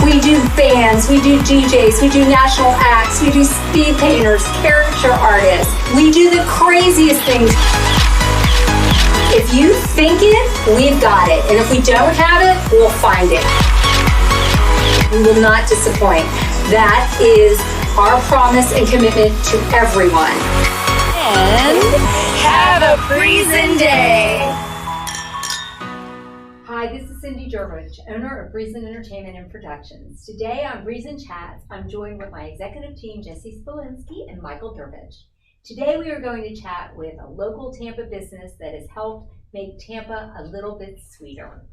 We do bands, we do DJs, we do national acts, we do speed painters, character artists. We do the craziest things. If you think it, we've got it. And if we don't have it, we'll find it. We will not disappoint. That is our promise and commitment to everyone. And have a Breezin day. Hi, this is Cindy Dervech, owner of Breezin Entertainment and Productions. Today on Breezin Chats, I'm joined with my executive team, Jessie Soplinski and Michael Dervish. Today we are going to chat with a local Tampa business that has helped make Tampa a little bit sweeter.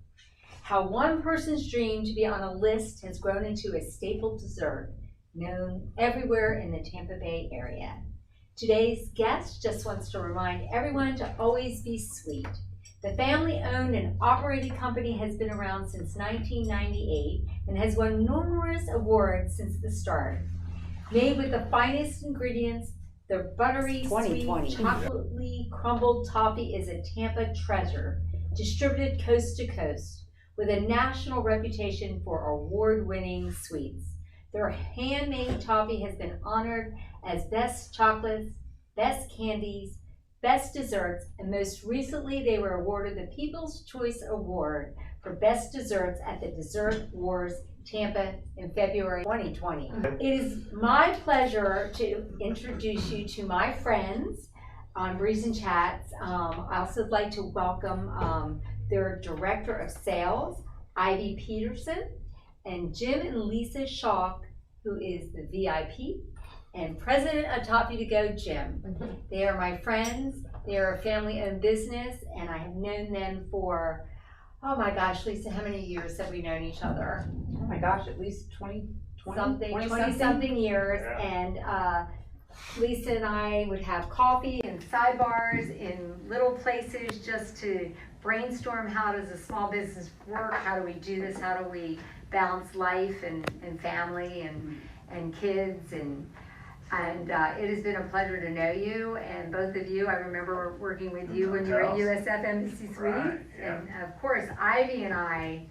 How one person's dream to be on a list has grown into a staple dessert known everywhere in the Tampa Bay area. Today's guest just wants to remind everyone to always be sweet. The family-owned and operated company has been around since 1998 and has won numerous awards since the start. Made with the finest ingredients, the buttery, sweet, chocolatey crumbled toffee is a Tampa treasure, distributed coast to coast, with a national reputation for award-winning sweets. Their handmade toffee has been honored as best chocolates, best candies, best desserts, and most recently they were awarded the People's Choice Award for best desserts at the Dessert Wars Tampa in February 2020. It is my pleasure to introduce you to my friends on Breezin Chats. I also would like to welcome their Director of Sales, Ivy Peterson, and Jim and Lisa Schalk, who is the VIP, and President of Toffee to Go, Jim. They are my friends. They are a family-owned business, and I have known them for, oh my gosh, Lisa, how many years have we known each other? Oh my gosh, at least 20 something years. Yeah. And Lisa and I would have coffee and sidebars in little places just to brainstorm how does a small business work, how do we do this, how do we balance life and family and kids, and it has been a pleasure to know you, and both of you. I remember working with you when you were at USF Embassy Suites, right, yeah. And of course Ivy and I,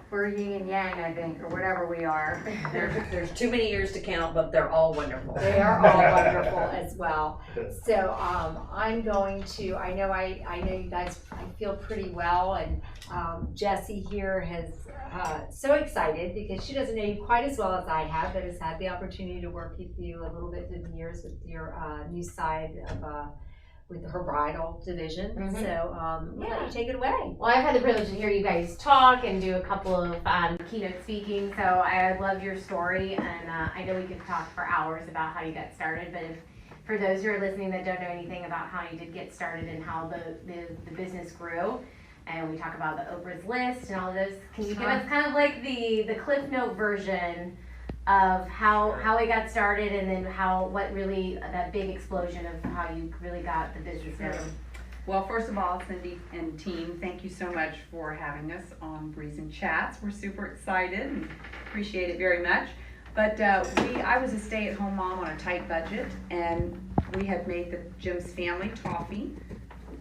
we're yin and yang, I think, or whatever we are. There's too many years to count, but they're all wonderful. They are all wonderful as well. So I'm going to, I know you guys, I feel pretty well, and Jessie here has so excited because she doesn't know you quite as well as I have, but has had the opportunity to work with you a little bit through the years with your new side of with her bridal division. Mm-hmm. So yeah, you take it away. Well, I've had the privilege to hear you guys talk and do a couple of keynote speaking, so I love your story, and I know we could talk for hours about how you got started, but for those who are listening that don't know anything about how you did get started and how the business grew, and we talk about the Oprah's list and all of those, can you give us kind of like the Cliff Note version of how it got started, and then what really that big explosion of how you really got the business going? Well, first of all, Cindy and team, thank you so much for having us on Breezin Chats. We're super excited and appreciate it very much. But I was a stay-at-home mom on a tight budget, and we had made Jim's family toffee.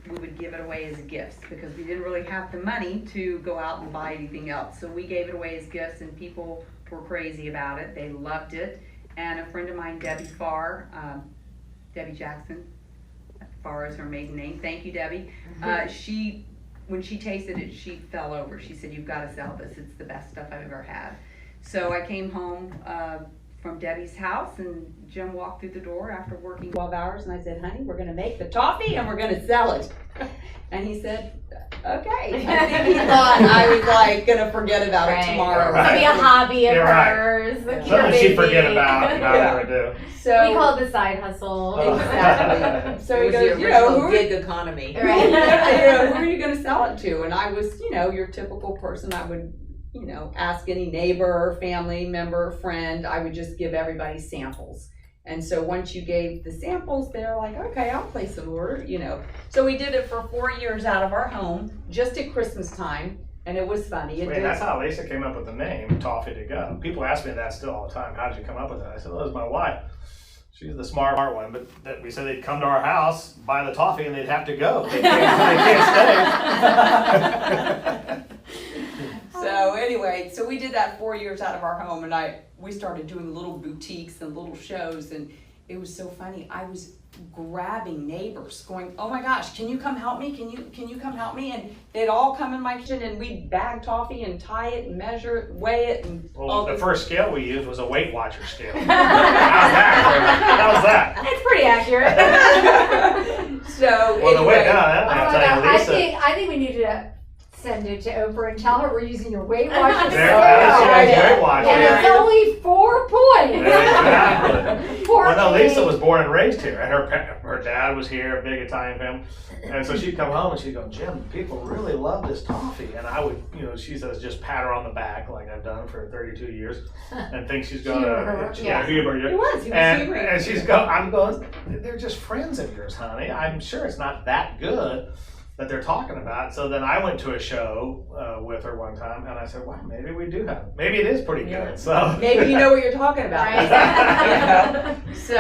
We would give it away as gifts because we didn't really have the money to go out and buy anything else. So we gave it away as gifts, and people were crazy about it. They loved it. And a friend of mine, Debbie Jackson, Farr is her maiden name. Thank you, Debbie. When she tasted it, she fell over. She said, "You've got to sell this. It's the best stuff I've ever had." So I came home from Debbie's house, and Jim walked through the door after working 12 hours, and I said, "Honey, we're going to make the toffee and we're going to sell it." And he said, "Okay." I think he thought I was like going to forget about it tomorrow. Right. It'll be a hobby of hers. Something she'd forget about and I never do. So we call it the side hustle. Exactly. So he goes, gig economy. Right. Who are you going to sell it to? And I was, your typical person. I would, ask any neighbor, family member, friend. I would just give everybody samples. And so once you gave the samples, they're like, "Okay, I'll place an order," So we did it for 4 years out of our home, just at Christmas time, and it was funny. That's how Lisa came up with the name Toffee to Go. People ask me that still all the time. How did you come up with that? I said, "Well, it was my wife. She's the smart one." But that we said they'd come to our house, buy the toffee, and they'd have to go. They can't stay. So anyway, so we did that 4 years out of our home, and we started doing little boutiques and little shows, and it was so funny. I was grabbing neighbors going, oh my gosh, can you come help me? Can you come help me? And they'd all come in my kitchen, and we'd bag toffee and tie it and measure it, weigh it, and the first scale we used was a Weight Watcher scale. How's that? It's pretty accurate. So well, anyway, I think we need to send it to Oprah and tell her we're using your Weight Watcher scale. Weight Watcher. And it's only 4 points. Exactly. Well, no, Lisa was born and raised here, and her dad was here, a big Italian family. And so she'd come home and she'd go, Jim, people really love this toffee. And I would, she says, just pat her on the back like I've done for 32 years and think she's going to, humor you. He was and she's going, I'm going, they're just friends of yours, honey. I'm sure it's not that good that they're talking about. So then I went to a show with her one time, and I said, well, maybe we do have, maybe it is pretty good. So maybe you know what you're talking about. Right. So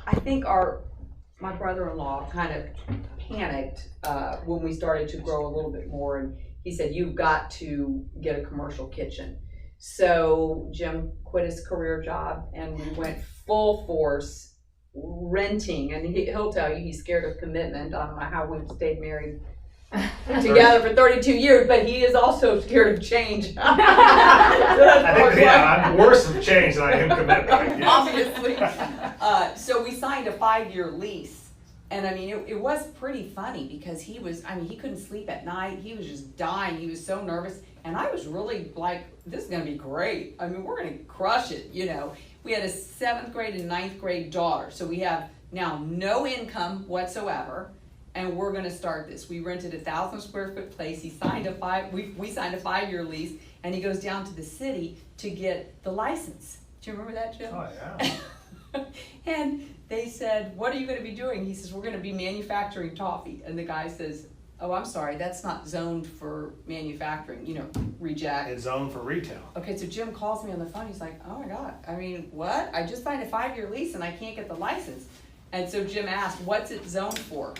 I think my brother-in-law kind of panicked when we started to grow a little bit more, and he said, you've got to get a commercial kitchen. So Jim quit his career job, and we went full force renting, and he'll tell you he's scared of commitment. I don't know how we've stayed married together for 32 years, but he is also scared of change. I think, I'm worse of change than I am commitment. Obviously. So we signed a 5-year lease, and I mean, it was pretty funny because he couldn't sleep at night. He was just dying. He was so nervous, and I was really like, this is going to be great. I mean, we're going to crush it, We had a 7th grade and 9th grade daughter, so we have now no income whatsoever, and we're going to start this. We rented a 1,000 square foot place. He signed we signed a 5-year lease, and he goes down to the city to get the license. Do you remember that, Jim? Oh yeah. And they said, what are you going to be doing? He says, we're going to be manufacturing toffee. And the guy says, oh, I'm sorry, that's not zoned for manufacturing, reject. It's zoned for retail. Okay, so Jim calls me on the phone. He's like, oh my God, I mean, what? I just signed a 5-year lease and I can't get the license. And so Jim asked, what's it zoned for?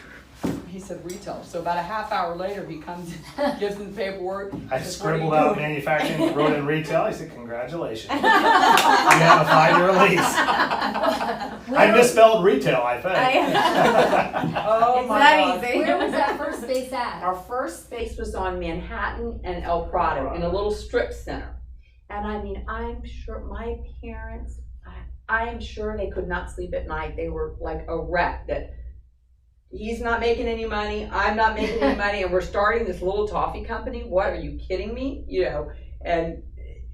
He said retail. So about a half hour later, he comes and gives him the paperwork. I scribbled out manufacturing, wrote in retail. He said, congratulations. You have a 5-year lease. I misspelled retail, I think. Oh my God. Easy. Where was that first space at? Our first space was on Manhattan and El Prado in a little strip center. And I mean, I'm sure my parents, I am sure they could not sleep at night. They were like a wreck that he's not making any money, I'm not making any money, and we're starting this little toffee company. What, are you kidding me? And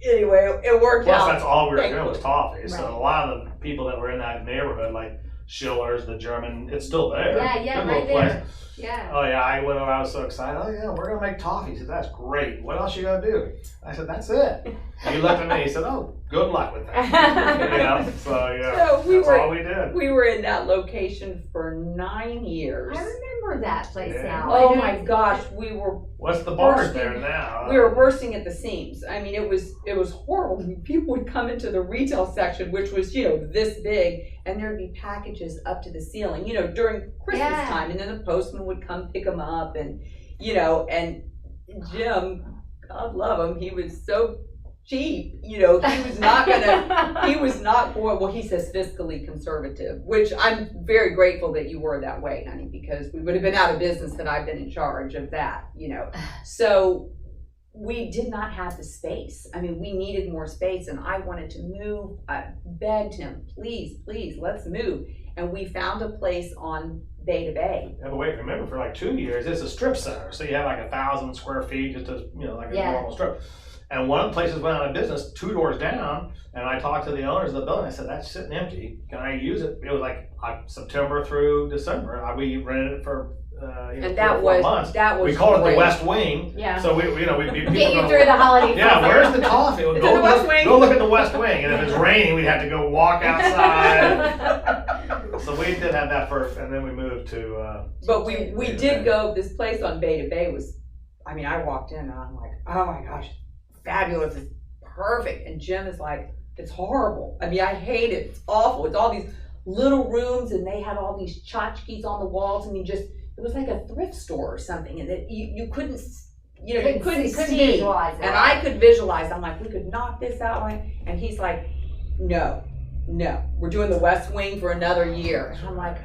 anyway, it worked out. Plus, that's all we were doing was toffee. Right. So a lot of the people that were in that neighborhood, like Schiller's, the German, it's still there. Yeah, Good right little place. there. Yeah. Oh yeah, I went over, I was so excited. Oh yeah, we're gonna make toffee. He said, that's great. What else you gonna do? I said, that's it. And he looked at me, he said, oh, good luck with that. So yeah, that's all we did. We were in that location for 9 years. I remember that place now. Oh my gosh, we were. What's the bars there now? We were bursting at the seams. I mean, it was horrible. People would come into the retail section, which was this big, and there'd be packages up to the ceiling. During Christmas time, and then the postman would come pick them up, and and Jim, God love him, he was so cheap. He was not going. Well, he says fiscally conservative, which I'm very grateful that you were that way, honey, because we would have been out of business had I been in charge of that. So we did not have the space. I mean, we needed more space, and I wanted to move. I begged him, please, let's move. And we found a place on Bay to Bay. Yeah, but wait, remember, for like 2 years, it's a strip center. So you have like 1,000 square feet, just as, like a normal strip. And one of the places went out of business 2 doors down, and I talked to the owners of the building. I said, that's sitting empty. Can I use it? It was like September through December. We rented it for and that was 4 months. We called it the West Wing. Yeah. So we'd get you through the holiday season. Yeah, where's the toffee? It's in the West Wing. Go look at the West Wing. And if it's raining, we'd have to go walk outside. So we did have that first, and then we moved to. But we did go. This place on Bay to Bay was. I mean, I walked in and I'm like, oh my gosh, fabulous! It's perfect. And Jim is like, it's horrible. I mean, I hate it. It's awful. It's all these little rooms, and they had all these tchotchkes on the walls, and it was like a thrift store or something, and that you couldn't you couldn't see, visualize it, and right? I could visualize. I'm like, we could knock this out, and he's like, no, we're doing the West Wing for another year. And I'm like,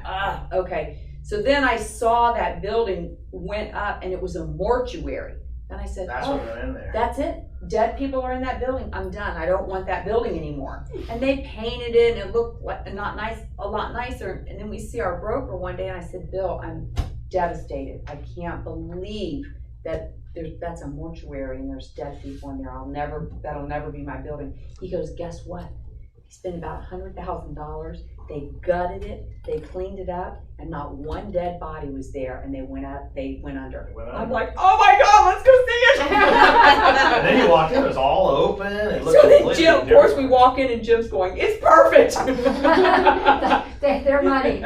okay. So then I saw that building went up, and it was a mortuary. And I said, That's what went in there. That's it. Dead people are in that building. I'm done. I don't want that building anymore. And they painted it, and it looked like a lot nicer. And then we see our broker one day, and I said, Bill, I'm devastated. I can't believe that that's a mortuary and there's dead people in there. That'll never be my building. He goes, guess what? He spent about $100,000. They gutted it, they cleaned it up, and not one dead body was there, and they went under. I'm like, oh my God, let's go see it. And then you walked in, it was all open. It looked So then completely Jim, of course, we different. walk in, and Jim's going, it's perfect. Their money.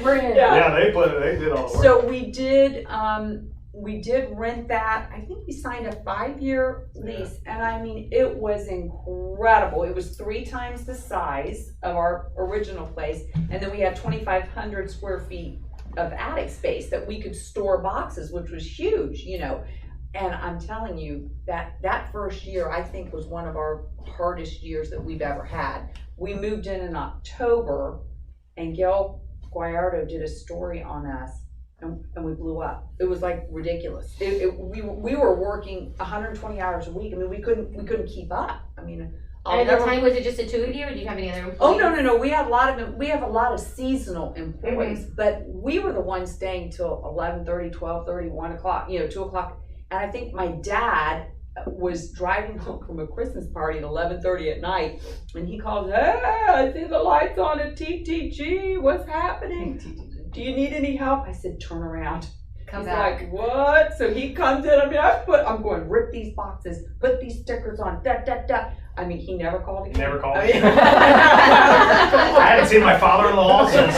We're in. Yeah, they did all the work. So we did rent that. I think we signed a 5-year lease, and I mean, it was incredible. It was 3 times the size of our original place, and then we had 2,500 square feet of attic space that we could store boxes, which was huge, And I'm telling you that first year, I think, was one of our hardest years that we've ever had. We moved in October, and Gail Guayardo did a story on us. And we blew up. It was like ridiculous. We were working 120 hours a week. I mean, we couldn't keep up. I mean, And at the time, was it just the 2 of you, or did you have any other employees? Oh no. We have a lot of seasonal employees, but we were the ones staying till 11:30, 12:30, 1 o'clock, 2 o'clock. And I think my dad was driving home from a Christmas party at 11:30 at night, and he calls, hey, I see the lights on at TTG. What's happening? Do you need any help? I said, turn around. He's like, what? So he comes in. I mean, I'm going, rip these boxes, put these stickers on, I mean, he never called again. He never called I again. I hadn't seen my father-in-law since.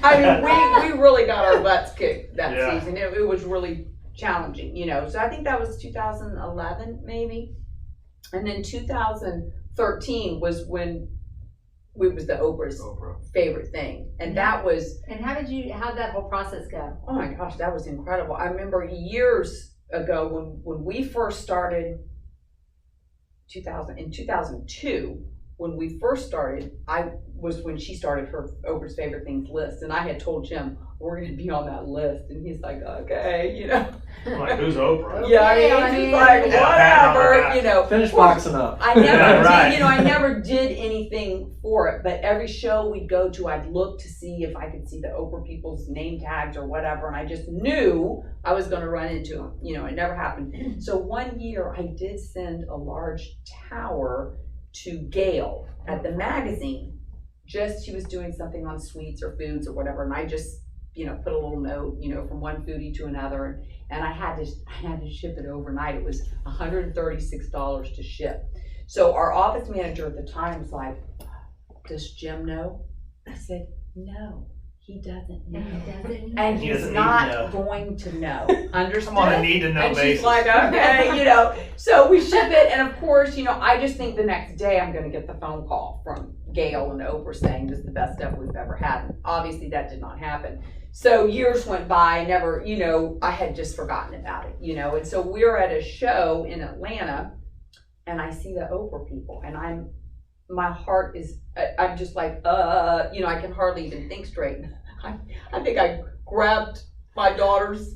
I mean, we really got our butts kicked that Yeah. season. It was really challenging, So I think that was 2011, maybe. And then 2013 was when it was the Oprah's favorite thing. And that was... And how'd that whole process go? Oh my gosh, that was incredible. I remember years ago when we first started, in 2002, when we first started, when she started her Oprah's favorite things list, and I had told Jim, we're going to be on that list, and he's like, okay, I'm like, who's Oprah? Yeah, I mean, he's like, whatever, Finish boxing up. I never Right. did, I never did anything for it, but every show we'd go to, I'd look to see if I could see the Oprah people's name tags or whatever, and I just knew I was going to run into them. It never happened. So one year I did send a large tower to Gail at the magazine. She was doing something on sweets or foods or whatever, and I just, put a little note, from one foodie to another, and I had to ship it overnight. It was $136 to ship. So our office manager at the time was like, does Jim know? I said, no, he doesn't know. And He he's doesn't not need to know. going to know. Understood? I'm on a need-to-know And basis. she's like, okay, So we ship it, and of course, I just think the next day I'm going to get the phone call from Gail and Oprah saying this is the best stuff we've ever had. And obviously, that did not happen. So years went by, I had just forgotten about it, And so we're at a show in Atlanta, and I see the Oprah people, and my heart is, I'm just like, I can hardly even think straight. I think I grabbed my daughter's,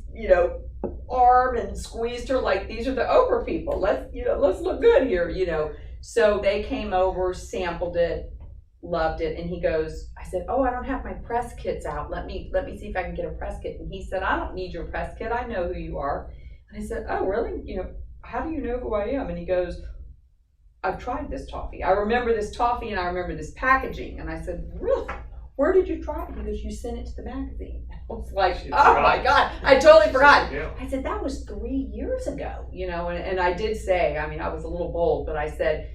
arm and squeezed her like, these are the Oprah people. Let's look good here, So they came over, sampled it, loved it, and he goes, I said, oh, I don't have my press kits out. Let me see if I can get a press kit. And he said, I don't need your press kit. I know who you are. And I said, oh, really? How do you know who I am? And he goes, I've tried this toffee. I remember this toffee, and I remember this packaging. And I said, really? Where did you try it? He goes, you sent it to the magazine. I was like, oh my God, I totally forgot. I said, that was 3 years ago, and I did say, I was a little bold, but I said,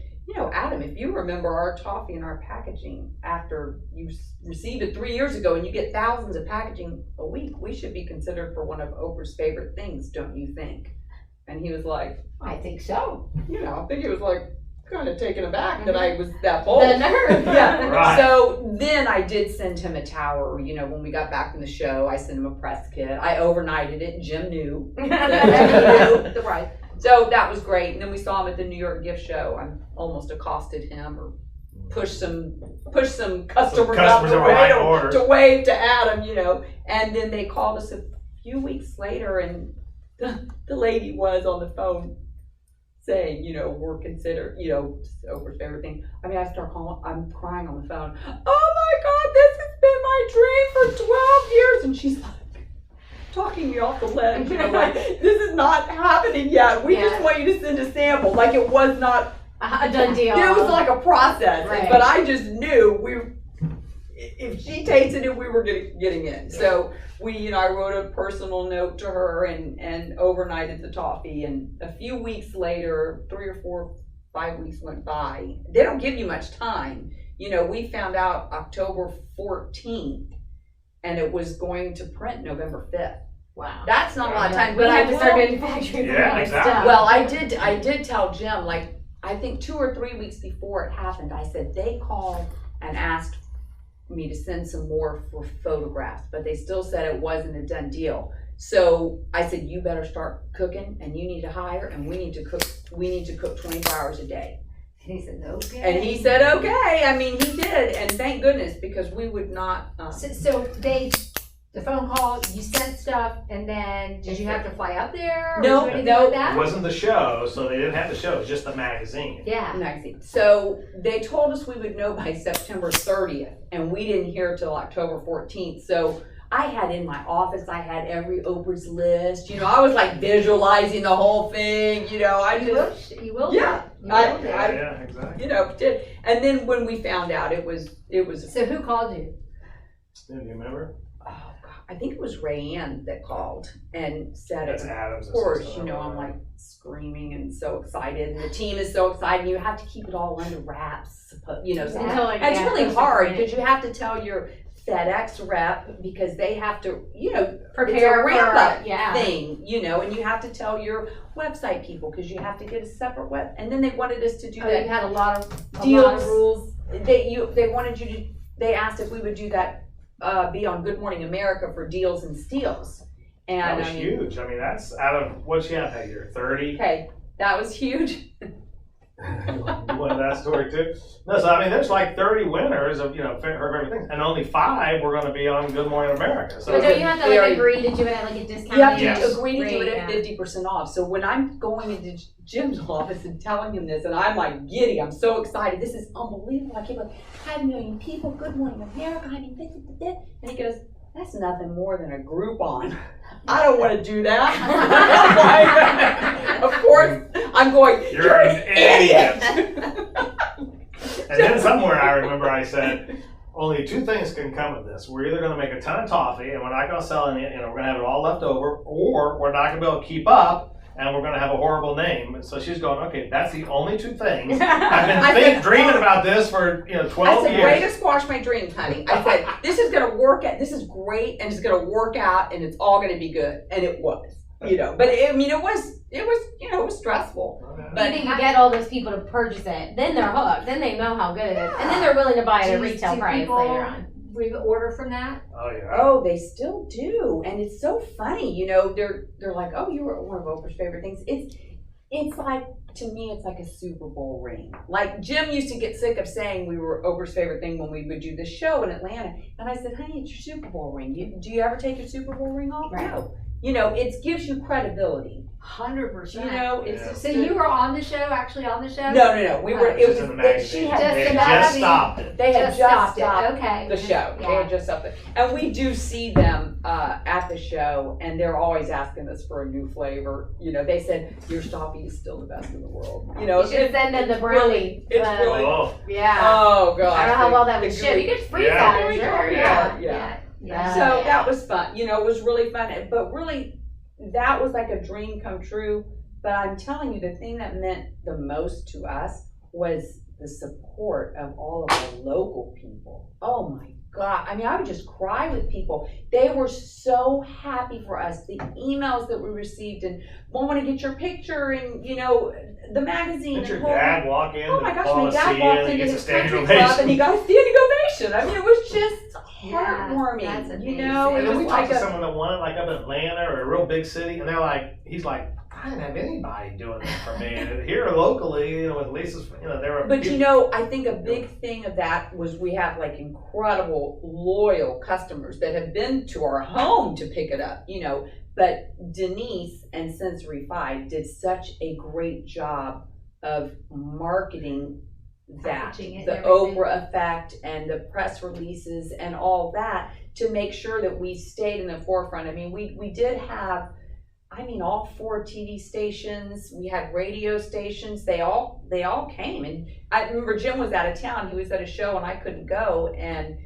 Adam, if you remember our toffee and our packaging after you received it 3 years ago and you get thousands of packaging a week, we should be considered for one of Oprah's favorite things, don't you think? And he was like, I think so. I think he was like, kind of taken aback that I was that bold. The nerve. Yeah. Right. So then I did send him a tower. You know, when we got back from the show, I sent him a press kit. I overnighted it. Jim knew. Right. So that was great. And then we saw him at the New York gift show. I almost accosted him or pushed some customers out the way to wave to Adam, you know. And then they called us a few weeks later, and the lady was on the phone saying, you know, we're considered, you know, Oprah's favorite thing. I mean, I start calling, I'm crying on the phone. Oh my God, this has been my dream for 12 years. And she's like, talking me off the ledge, you know, like, this is not happening yet. We just want you to send a sample. Like, it was not a done deal. It was like a process. Right. But I just knew if she tasted it, we were getting in. So we, you know, I wrote a personal note to her and overnighted the toffee. And a few weeks later, 3 or 4, 5 weeks went by. They don't give you much time. You know, we found out October 14th, and it was going to print November 5th. Wow. That's not a lot of time. We But had to start manufacturing. Yeah, exactly. Stuff. well, I did tell Jim, like, I think 2 or 3 weeks before it happened, I said, they called and asked me to send some more for photographs, but they still said it wasn't a done deal. So I said, you better start cooking, and you need to hire, and we need to cook 24 hours a day. And he said, okay. And he said, okay. I mean, he did, and thank goodness, because we would not. So the phone call, you sent stuff, and then did you have to fly up there? Or No, do anything no. like that? It wasn't the show, so they didn't have the show. It was just the magazine. Yeah. Magazine. So they told us we would know by September 30th, and we didn't hear till October 14th. So I had in my office, I had every Oprah's list. You know, I was like visualizing the whole thing. You know, You will. Yeah. Yeah, exactly. You know, did. And then when we found out, it was. So who called you? Do you remember? Oh God, I think it was Rayanne that called and said That's it. Adam's. Of course, assistant. you know, I'm like screaming and so excited, and the team is so excited. And you have to keep it all under wraps, you know. So Until, like, and it's yeah, really first hard print. because you have to tell your FedEx rep because they have to, you know, Prepare it's a ramp up yeah. thing, you know, and you have to tell your website people because you have to get a separate web. And then they wanted us to do Oh, that. you had a lot of Deals. rules. They wanted you to. They asked if we would do that. Be on Good Morning America for deals and steals. And That was I mean, huge. I mean, that's out of what's she had that year? 30. okay, that was huge. You wanted that story too? No, so I mean, there's like 30 winners of her favorite things, and only 5 were going to be on Good Morning America. So But don't you have to like very- agree to do it at like a discount? You have to Yes. agree to do it Rate, at yeah. 50% off. So when I'm going into Jim's office and telling him this, and I'm like giddy, I'm so excited. This is unbelievable. I keep like 5 million people. Good Morning America. I mean, this. And he goes, "That's nothing more than a Groupon. I don't want to do that." Of course, I'm going. You're an idiot. And then somewhere I remember I said, only 2 things can come of this. We're either going to make a ton of toffee and we're not going to sell any, we're going to have it all left over, or we're not going to be able to keep up and we're going to have a horrible name. And so she's going, okay, that's the only 2 things. I've been dreaming about this for 12 I said, years. way to squash my dreams, honey. I said, this is going to work out. This is great, and it's going to work out, and it's all going to be good. And it was, But it was stressful. But But you get all those people to purchase it, then they're hooked. Then they know how good it is, and then they're willing to buy it at retail price later on. Order from that? Oh, yeah. oh, they still do, and it's so funny. They're like, oh, you were one of Oprah's favorite things. It's like, to me, it's like a Super Bowl ring. Like Jim used to get sick of saying we were Oprah's favorite thing when we would do this show in Atlanta, and I said, honey, it's your Super Bowl ring. Do you ever take your Super Bowl ring off? Right. No. It gives you credibility. 100%. It's Yeah. So you were on the show, actually on the show? No. We were. It Just was. in the magazine. She had. Just They in just magazine. stopped it. They had just stopped it. Okay. the show. They Yeah. had just stopped it, and we do see them at the show, and they're always asking us for a new flavor. They said your toffee is still the best in the world. You should send them the brownie. It's really. Oh, Yeah. Oh god. I don't know how well that would ship. You could freeze Yeah. that, sure. Yeah. Yeah. So that was fun. It was really fun. But really, that was like a dream come true. But I'm telling you, the thing that meant the most to us was the support of all of our local people. Oh my God, I mean, I would just cry with people. They were so happy for us. The emails that we received and want to get your picture and, you know, the magazine. Did your and whole- dad walk in? Oh my gosh, want my to dad see walked you, into gets a this standing country club ovation. and he got a standing ovation. I mean, it was just Yeah, heartwarming. that's You know, And it then was we talked like to a, someone that won it, like up in Atlanta or a real big city, and they're like, he's like, I didn't have anybody doing that for me. And here locally, you know, with Lisa's, you know, there were. but you know, I think a big thing of that was we have like incredible loyal customers that have been to our home to pick it up, you know. But Denise and Sensory 5 did such a great job of marketing that, Packaging it the and everything. Oprah effect and the press releases and all that, to make sure that we stayed in the forefront. I mean, we did have, I mean, all 4 TV stations, we had radio stations, they all came. And I remember Jim was out of town, he was at a show and I couldn't go, and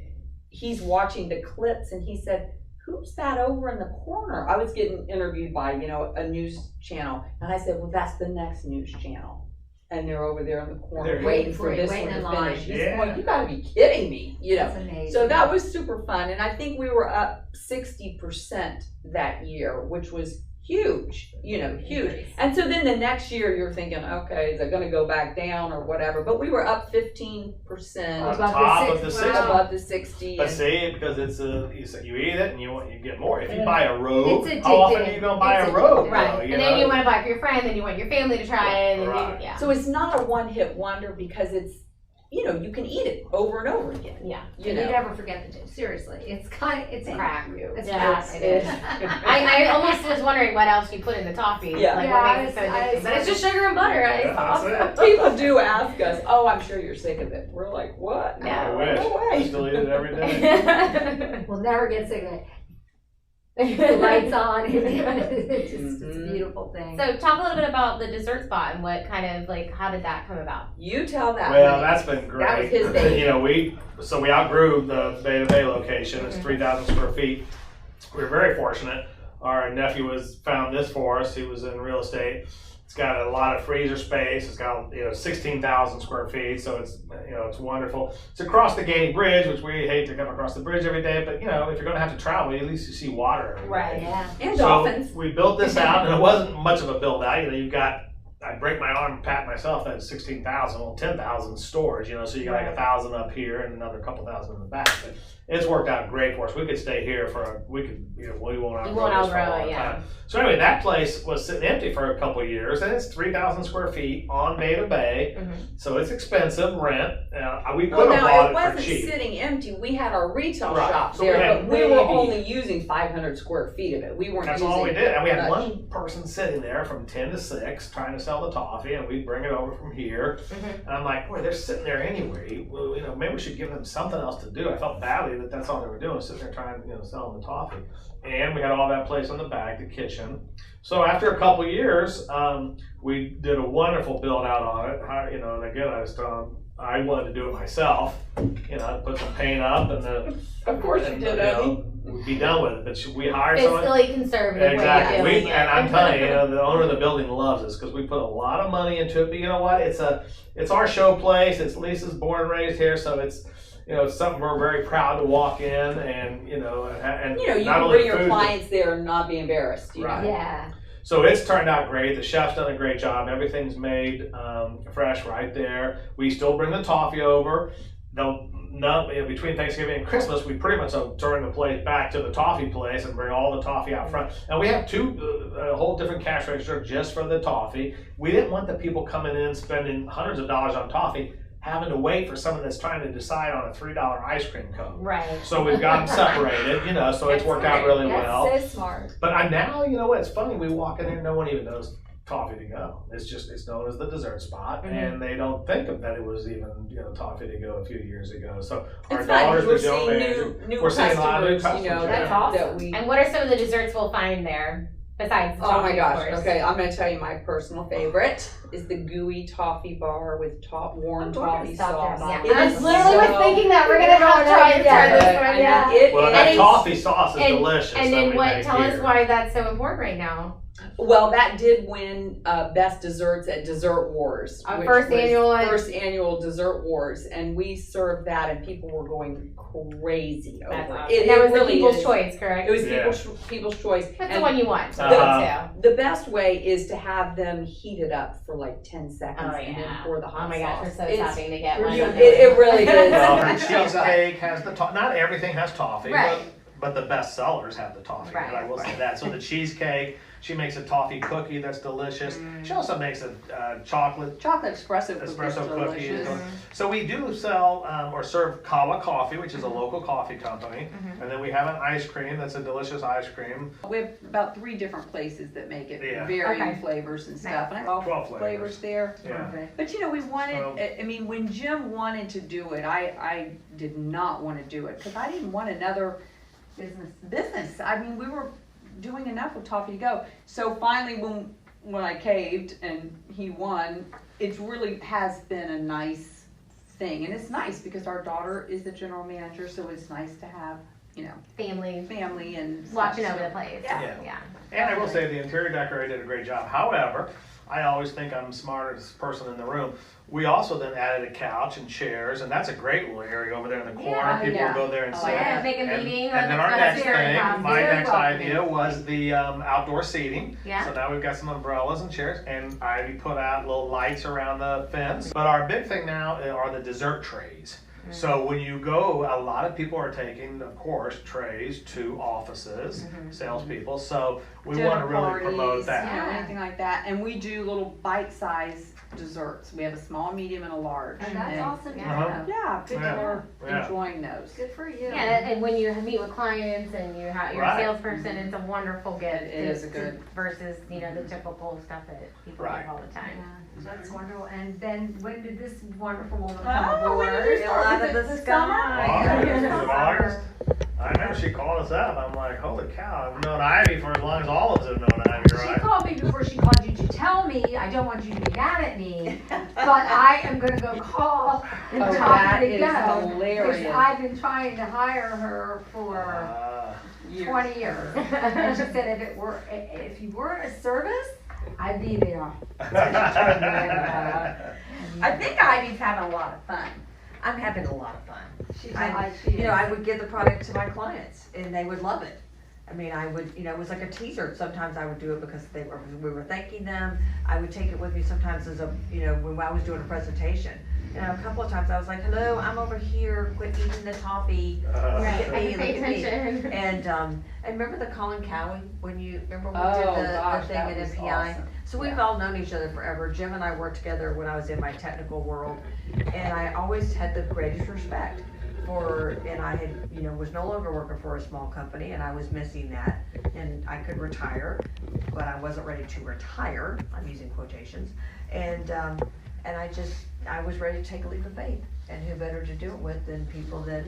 he's watching the clips and he said, who's that over in the corner? I was getting interviewed by, you know, a news channel, and I said, well, that's the next news channel. And they're over there in the corner They're waiting for this waiting one in to line. finish. He's Yeah. going, you gotta be kidding me, you know. That's amazing. So that was super fun, and I think we were up 60% that year, which was huge, you know, huge. And so then the next year you're thinking, okay, is it gonna go back down or whatever? But we were up 15% on Above the top of six- the wow. 60. above the 60. But and- see, because it's you eat it and you get more. If you buy a robe, It's how often addictive. are you gonna buy It's a robe? addictive. Right. though, And you then know? you want to buy it for your friend, then you want your family to try it, and Right. yeah. So it's not a one-hit wonder because it's, you know, you can eat it over and over again. Yeah. You You know. never forget the taste. Seriously, it's Thank crack. you. It's Yeah, crack. it is. I almost was wondering what else you put in the toffee. Yeah. Like Yeah, what makes it so I addictive. was But it's just sugar and butter. Yeah, It's awesome. that's it. People do ask us, oh, I'm sure you're sick of it. We're like, what? No. I wish. No I way. still eat it every day. We'll never get sick of it. The lights on. It's just it's a beautiful thing. So talk a little bit about the dessert spot and what kind of like how did that come about? You tell that. Well, honey. that's been great. That was his baby. You know, we outgrew the Beta Bay location. It's 3,000 square feet. We were very fortunate. Our nephew found this for us. He was in real estate. It's got a lot of freezer space. It's got 16,000 square feet, so it's it's wonderful. It's across the Gainey Bridge, which we hate to come across the bridge every day, but if you're going to have to travel, at least you see water every day. Right. Yeah. And So dolphins. we built this out, and it wasn't much of a build out. I'd break my arm and pat myself. That's 16,000. Well, 10,000 storage. So you got like 1,000 up here and another couple thousand in the back. But it's worked out great for us. We could stay here we won't outgrow this for a long time. So anyway, that place was sitting empty for a couple of years, and it's 3,000 square feet on Beta Bay. So it's expensive rent. We could Well, have now bought it it wasn't for cheap. sitting empty. We had our retail Right. shop So we there, had but we were maybe- only using 500 square feet of it. We weren't That's using all we did. And we had much. one person sitting there from 10 to 6 trying to sell the toffee, and we'd bring it over from here. And I'm like, boy, they're sitting there anyway. Well, maybe we should give them something else to do. I felt badly that that's all they were doing, sitting there trying to sell them the toffee. And we had all that place on the back, the kitchen. So after a couple of years, we did a wonderful build out on it. And again, I wanted to do it myself. Put some paint up and Of course you did, Eddie. we'd be done with it. But we hired someone. Fiscally conservative Exactly. way of doing it. And I'm telling you, the owner of the building loves us because we put a lot of money into it. But you know what? It's our show place. It's Lisa's born and raised here, so it's something we're very proud to walk in and you not can only bring your food, clients there and not be embarrassed. You Right. know? Yeah. So it's turned out great. The chef's done a great job. Everything's made fresh right there. We still bring the toffee over. Between Thanksgiving and Christmas, we pretty much turn the place back to the toffee place and bring all the toffee out front. And we have a whole different cash register just for the toffee. We didn't want the people coming in spending hundreds of dollars on toffee, having to wait for someone that's trying to decide on a $3 ice cream cone. Right. So we've got them separated, so it's worked out really well. That's so smart. But now, you know what? It's funny. We walk in there, no one even knows toffee to go. It's known as the dessert spot, and they don't think of that it was even toffee to go a few years ago. So our It's fun daughters, because the we're general seeing manager, new we're seeing a lot of new customers, customers. That's yeah. awesome. that we. And what are some of the desserts we'll find there besides the Oh my toffee, gosh, of course? okay, I'm gonna tell you my personal favorite is the gooey toffee bar with warm Oh, we're gonna toffee stop sauce. there, Mom. It I is was literally so- was thinking that we're gonna have to try this I one, mean, yeah. it Well, is- that And toffee sauce is and- delicious. And that then we what? make Tell us here. why that's so important right now. Well, that did win best desserts at Dessert Wars. Our which first was annual one. first annual Dessert Wars, and we served that, and people were going crazy That's over awesome. it. That It was the really People's is. Choice, correct? It was Yeah. people's choice. That's And the one you want. So Uh-huh. too. the best way is to have them heat it up for like 10 seconds Oh, and then yeah. pour the hot Oh my gosh, we're sauce. so It's- happy to get one. it really is. Well, her cheesecake has the not everything has toffee, Right. but the best sellers have the toffee. Right. I will say that. So the cheesecake, she makes a toffee cookie that's delicious. She also makes a chocolate Chocolate espresso cookie is espresso cookie. delicious. So we do sell or serve Kawa Coffee, which is a local coffee company, and then we have an ice cream that's a delicious ice cream. We have about 3 different places that make it, Yeah. varying Okay. flavors and stuff. And I have 12 flavors there. Yeah. But you know, we wanted, Well- I mean, when Jim wanted to do it, I did not want to do it because I didn't want another business. I mean, we were doing enough with Toffee to go. So finally, when I caved and he won, it really has been a nice thing. And it's nice because our daughter is the general manager, so it's nice to have, you know, Family family and watching stuff. over the place. Yeah. Yeah. And I will say the interior decorator did a great job. However, I always think I'm the smartest person in the room. We also then added a couch and chairs, and that's a great little area over there in the corner. Yeah, People yeah. will go there and Oh, sit. Yeah, make a meeting. And then our let's next go to thing, House. my Very next welcoming. idea was the outdoor seating. Yeah. So now we've got some umbrellas and chairs, and Ivy put out little lights around the fence. But our big thing now are the dessert trays. So when you go, a lot of people are taking, of course, trays to offices, salespeople. So we want to Dinner really promote parties, that. You know, anything like that. And we do little bite-sized desserts. We have a small, medium, and a large. And that's awesome. Yeah. Uh-huh. Yeah, people Yeah. are Yeah. enjoying those. Good for you. Yeah, and when you meet with clients and you have your Right. salesperson, it's a wonderful gift. It is a good- versus the typical stuff that people Right. give all the time. That's wonderful. And then when did this wonderful woman come Oh, when aboard? did you start? Out Was of it the the summer? August, sky. was it August? I remember she called us up. I'm like, holy cow, I've known Ivy for as long as all of us have known Ivy, She right? called me before she called you to tell me, I don't want you to be mad at me, but I am gonna go call and Oh, tell that her to is go. hilarious. Because I've been trying to hire her for Years. 20 years. And she said if you weren't a service, I'd be there. I think Ivy's having a lot of fun. I'm having a lot of fun. She's I- like, I would give the product to my clients and they would love it. I mean, I would, it was like a teaser. Sometimes I would do it because we were thanking them. I would take it with me sometimes as a, when I was doing a presentation. A couple of times I was like, hello, I'm over here, quit eating the toffee. Right, Look at me, pay look at me. attention. And remember the Colin Cowie when we did Oh, the gosh, thing that at was MPI? awesome. So we've all known each other forever. Jim and I worked together when I was in my technical world, and I always had the greatest respect and I had, was no longer working for a small company, and I was missing that, and I could retire, but I wasn't ready to retire. I'm using quotations, and I was ready to take a leap of faith, and who better to do it with than people that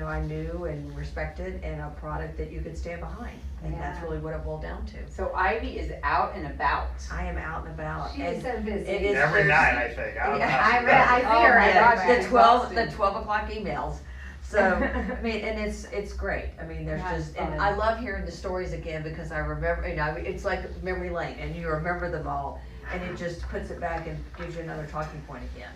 I knew and respected, and a product that you could stand behind. And that's really what it boiled down to. So Ivy is out and about. I am out and about. She's and so busy. it is Every there's- night, I think. I don't know. I see her. yeah, everywhere. the 12 o'clock emails. So, I mean, and it's great. I mean, there's That's just, and fun. I love hearing the stories again because I remember, it's like memory lane and you remember them all and it just puts it back and gives you another talking point again.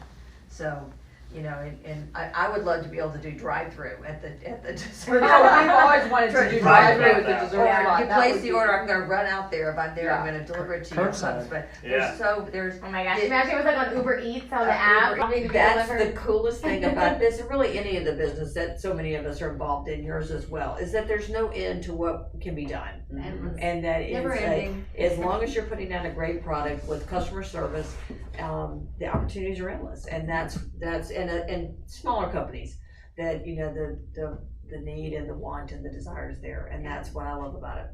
So, and I would love to be able to do drive-through at the dessert. We've always wanted to do drive-through with the Drive-through. dessert Or spot. you That place would the be- order, I'm gonna run out there. If I'm there, I'm Yeah. gonna deliver it to you. Curbside. But Yeah. there's Oh my gosh, It- imagine it was like on Uber Eats on the app. having to be That's delivered. the coolest thing about this, and really any of the business that so many of us are involved in, yours as well, is that there's no end to what can be done. Endless. And that is, Never ending. as long as you're putting out a great product with customer service, the opportunities are endless. And that's and smaller companies that, the need and the want and the desire is there. And that's what I love about it.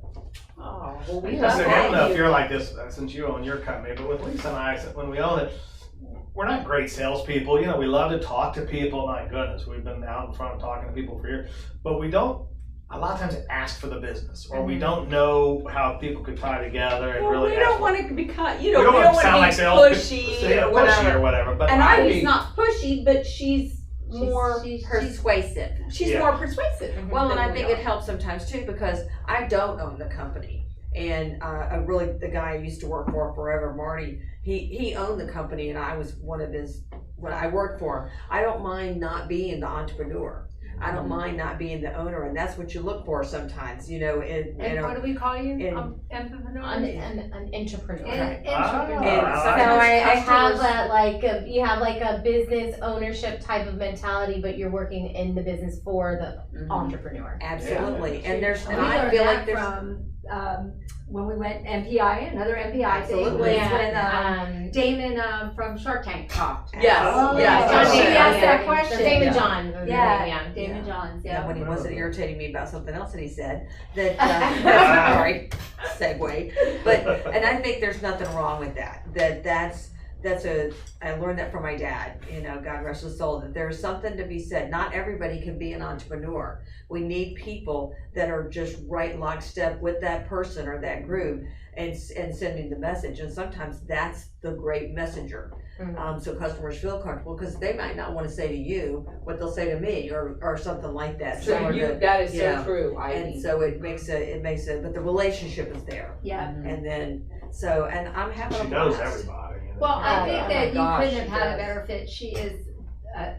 Oh, well, we Listen, love I don't know that. if you're like this since you own your company, but with Lisa and I, when we own it, we're not great salespeople. We love to talk to people. My goodness, we've been out in front talking to people for years, but we don't a lot of times ask for the business, or we don't know how people could tie together and Well, really. we ask don't for- want to become, we don't want to sound like be sales pushy or whatever. But And Ivy- Ivy's not pushy, but she's more, she's Persuasive. she's Yeah. more persuasive. Well, and than I we think are. it helps sometimes too because I don't own the company. And really, the guy I used to work for forever, Marty, he owned the company, and I was one of his, when I worked for him. I don't mind not being the entrepreneur. I don't mind not being the owner, and that's what you look for sometimes, you know. And what do we call you? Entrepreneur? An entrepreneur. Entrepreneur. So I have you have like a business ownership type of mentality, but you're working in the business for the entrepreneur. Absolutely, Yeah. and there's, We and I learned feel that like there's from when we went MPI, another MPI Absolutely. thing, when Damon from Shark Tank talked. Yes, Oh, yes. John, she Yeah. asked that question. Damon John. Yeah, Damon Johns. Yeah, Yeah. when he wasn't irritating me about something else that he said, that, sorry, segue. But, and I think there's nothing wrong with that. I learned that from my dad, you know, God rest his soul, that there's something to be said. Not everybody can be an entrepreneur. We need people that are just right lockstep with that person or that group and sending the message. And sometimes that's the great messenger. So customers feel comfortable, because they might not want to say to you what they'll say to me or something like that. So that is so true. And so it makes but the relationship is there. Yeah. And then, and I'm having a She knows blast. everybody. You know. Well, I think Oh that my you gosh, couldn't have she had a does. better fit. She is the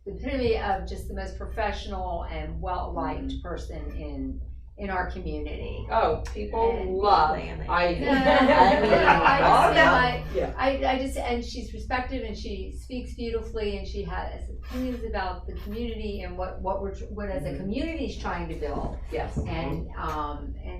epitome of just the most professional and well-liked person in our community. Oh, people And- love Ivy. I just, and she's respected and she speaks beautifully and she has opinions about the community and what as a community is trying to build. Yes. And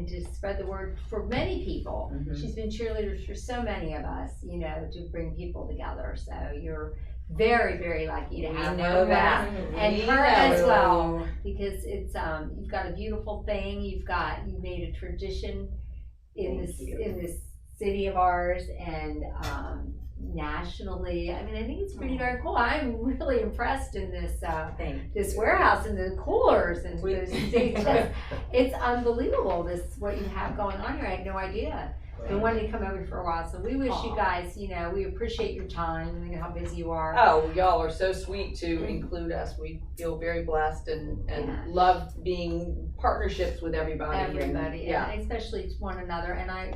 to spread the word for many people. She's been cheerleaders for so many of us, you know, to bring people together. So you're very, very lucky to have her back. And her as well, because it's you've got a beautiful thing. You've made a tradition in this city of ours and nationally. I mean, I think it's pretty darn cool. I'm really impressed in this warehouse and the coolers and those things. It's unbelievable what you have going on here. I had no idea. Been wanting to come over for a while, so we wish you guys, you know, we appreciate your time. We know how busy you are. Oh, y'all are so sweet to include us. We feel very blessed and love being partnerships with everybody. And especially one another. And I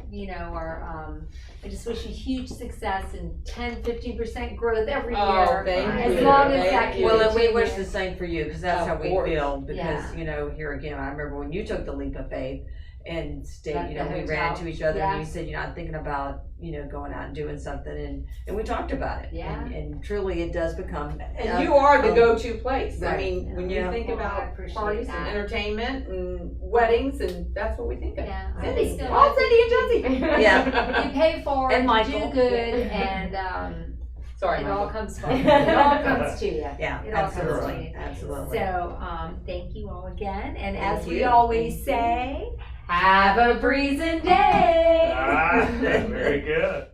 just wish you huge success and 10-15% growth every year. Thank as you. long as Thank that you. Well, and we continues. wish the same for you, because that's how Of we course. feel. Because Yeah. you know, here again, I remember when you took the leap of faith and stayed. Left You know, the we ran hotel. to each other, Yeah. and you said you're not thinking about going out and doing something, and we talked about it. Yeah. And truly, it does become. And you are the go-to place. I Right. mean, when you Yeah. think Well, I about appreciate parties that. and entertainment and weddings, and that's what we think of. Yeah. I Cindy. still Oh, like Cindy and Jessie. Yeah. You pay for And it, Michael. you do good, and Sorry, it all Michael. comes from it all comes to you. Yeah, It all comes to absolutely, you. absolutely. So, thank you all again. And Thank as we you. always say, have a breezin' day. Very good.